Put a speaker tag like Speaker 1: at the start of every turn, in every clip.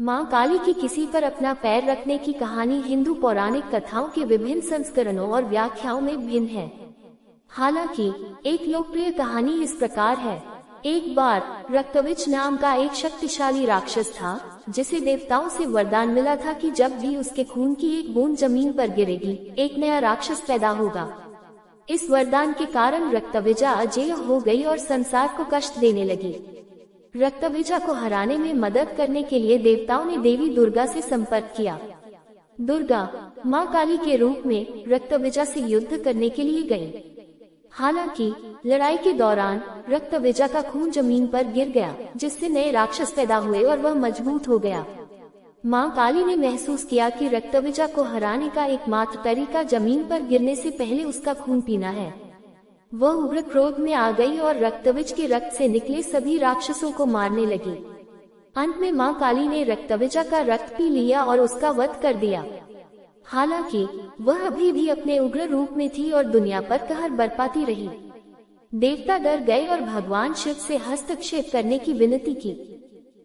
Speaker 1: माँ काली की किसी पर अपना पैर रखने की कहानी हिंदू पौराणिक कथाओं के विभिन्न संस्करणों और व्याख्याओं में भिन्न है। हालांकि एक लोकप्रिय कहानी इस प्रकार है। एक बार रक्तविज नाम का एक शक्तिशाली राक्षस था, जिसे देवताओं से वरदान मिला था कि जब भी उसके खून की एक बूंद जमीन पर गिरेगी, एक नया राक्षस पैदा होगा। इस वरदान के कारण रक्तविजा अजेय हो गई और संसार को कष्ट देने लगी। रक्तविजा को हराने में मदद करने के लिए देवताओं ने देवी दुर्गा से संपर्क किया। दुर्गा माँ काली के रूप में रक्तविजा से युद्ध करने के लिए गई। हालांकि लड़ाई के दौरान रक्तविजा का खून जमीन पर गिर गया, जिससे नए राक्षस पैदा हुए और वह मजबूत हो गया। माँ काली ने महसूस किया कि रक्तविजा को हराने का एकमात्र तरीका जमीन पर गिरने से पहले उसका खून पीना है। वह उग्र क्रोध में आ गई और रक्तविज के रक्त से निकले सभी राक्षसों को मारने लगी। अंत में माँ काली ने रक्तविजा का रक्त पी लिया और उसका वध कर दिया। हालांकि वह अभी भी अपने उग्र रूप में थी और दुनिया पर कहर बरपाती रही। देवता डर गए और भगवान शिव से हस्तक्षेप करने की विनती की।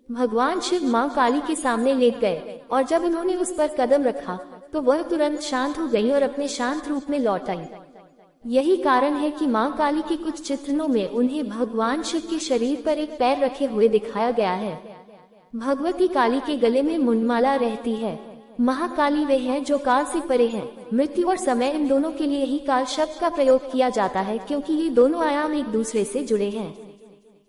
Speaker 1: भगवान शिव माँ काली के सामने लेट गए और जब उन्होंने उस पर कदम रखा तो वह तुरंत शांत हो गई और अपने शांत रूप में लौट आई। यही कारण है कि माँ काली के कुछ चित्रणों में उन्हें भगवान शिव के शरीर पर एक पैर रखे हुए दिखाया गया है। भगवती काली के गले में मुंडमाला रहती है। महाकाली वे है जो काल से परे है। मृत्यु और समय, इन दोनों के लिए ही काल शब्द का प्रयोग किया जाता है, क्योंकि ये दोनों आयाम एक दूसरे से जुड़े हैं।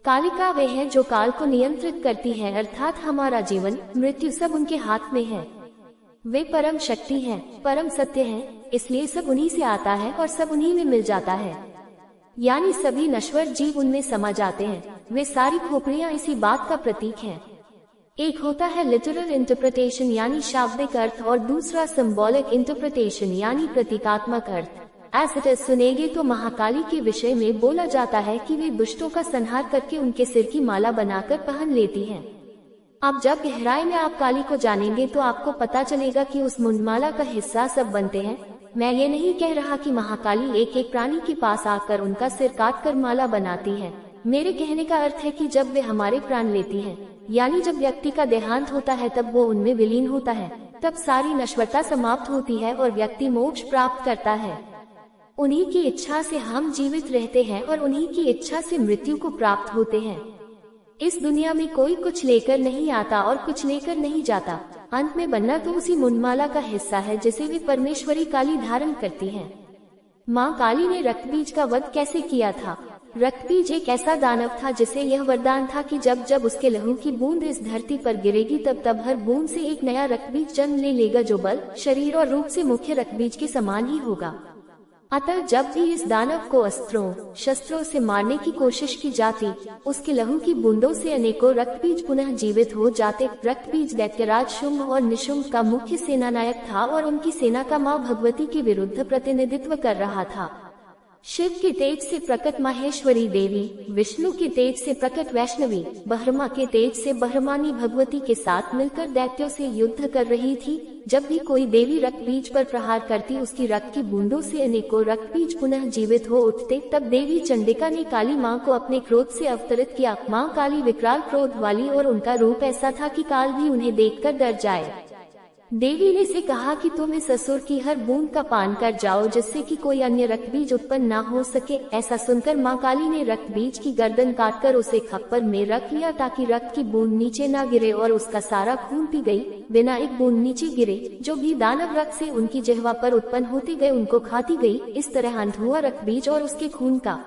Speaker 1: कालिका वे है जो काल को नियंत्रित करती है, अर्थात हमारा जीवन मृत्यु सब उनके हाथ में है। वे परम शक्ति हैं, परम सत्य हैं, इसलिए सब उन्हीं से आता है और सब उन्हीं में मिल जाता है। यानी सभी नश्वर जीव उनमें समा जाते हैं। वे सारी खोपड़ियां इसी बात का प्रतीक हैं। एक होता है लिटरल इंटरप्रिटेशन यानी शाब्दिक अर्थ, और दूसरा सिंबॉलिक इंटरप्रिटेशन यानी प्रतीकात्मक अर्थ। एज इट इज सुनेंगे तो महाकाली के विषय में बोला जाता है कि वे दुष्टों का संहार करके उनके सिर की माला बनाकर पहन लेती हैं। अब जब गहराई में आप काली को जानेंगे तो आपको पता चलेगा कि उस मुंडमाला का हिस्सा सब बनते हैं। मैं ये नहीं कह रहा कि महाकाली एक एक प्राणी के पास आकर उनका सिर काट कर माला बनाती है। मेरे कहने का अर्थ है कि जब वे हमारे प्राण लेती हैं, यानी जब व्यक्ति का देहांत होता है, तब वो उनमें विलीन होता है। तब सारी नश्वरता समाप्त होती है और व्यक्ति मोक्ष प्राप्त करता है। उन्हीं की इच्छा से हम जीवित रहते हैं और उन्हीं की इच्छा से मृत्यु को प्राप्त होते हैं। इस दुनिया में कोई कुछ लेकर नहीं आता और कुछ लेकर नहीं जाता। अंत में बनना तो उसी मुंडमाला का हिस्सा है जिसे वे परमेश्वरी काली धारण करती हैं। माँ काली ने रक्तबीज का वध कैसे किया था? रक्तबीज एक ऐसा दानव था जिसे यह वरदान था कि जब जब उसके लहू की बूंद इस धरती पर गिरेगी, तब तब हर बूंद से एक नया रक्तबीज जन्म ले लेगा, जो बल, शरीर और रूप से मुख्य रक्तबीज के समान ही होगा। अतः जब भी इस दानव को अस्त्रों शस्त्रों से मारने की कोशिश की जाती, उसके लहू की बूंदों से अनेकों रक्तबीज पुनः जीवित हो जाते। रक्तबीज दैत्यराज शुंभ और निशुंभ का मुख्य सेनानायक था और उनकी सेना का माँ भगवती के विरुद्ध प्रतिनिधित्व कर रहा था। शिव के तेज से प्रकट माहेश्वरी देवी, विष्णु के तेज से प्रकट वैष्णवी, ब्रह्मा के तेज से ब्रह्मानी भगवती के साथ मिलकर दैत्यों से युद्ध कर रही थी। जब भी कोई देवी रक्तबीज पर प्रहार करती, उसकी रक्त की बूंदों से अनेकों रक्तबीज पुनः जीवित हो उठते। तब देवी चंडिका ने काली माँ को अपने क्रोध से अवतरित किया। माँ काली विकराल क्रोध वाली और उनका रूप ऐसा था कि काल भी उन्हें देखकर डर जाए। देवी ने से कहा कि तुम इस असुर की हर बूंद का पान कर जाओ, जिससे कि कोई अन्य रक्तबीज उत्पन्न न हो सके। ऐसा सुनकर माँ काली ने रक्तबीज की गर्दन काटकर उसे खप्पर में रख लिया, ताकि रक्त की बूंद नीचे न गिरे, और उसका सारा खून पी गई, बिना एक बूंद नीचे गिरे। जो भी दानव रक्त से उनकी जिह्वा पर उत्पन्न होते गए, उनको खाती गई। इस तरह अंत हुआ रक्तबीज और उसके खून का।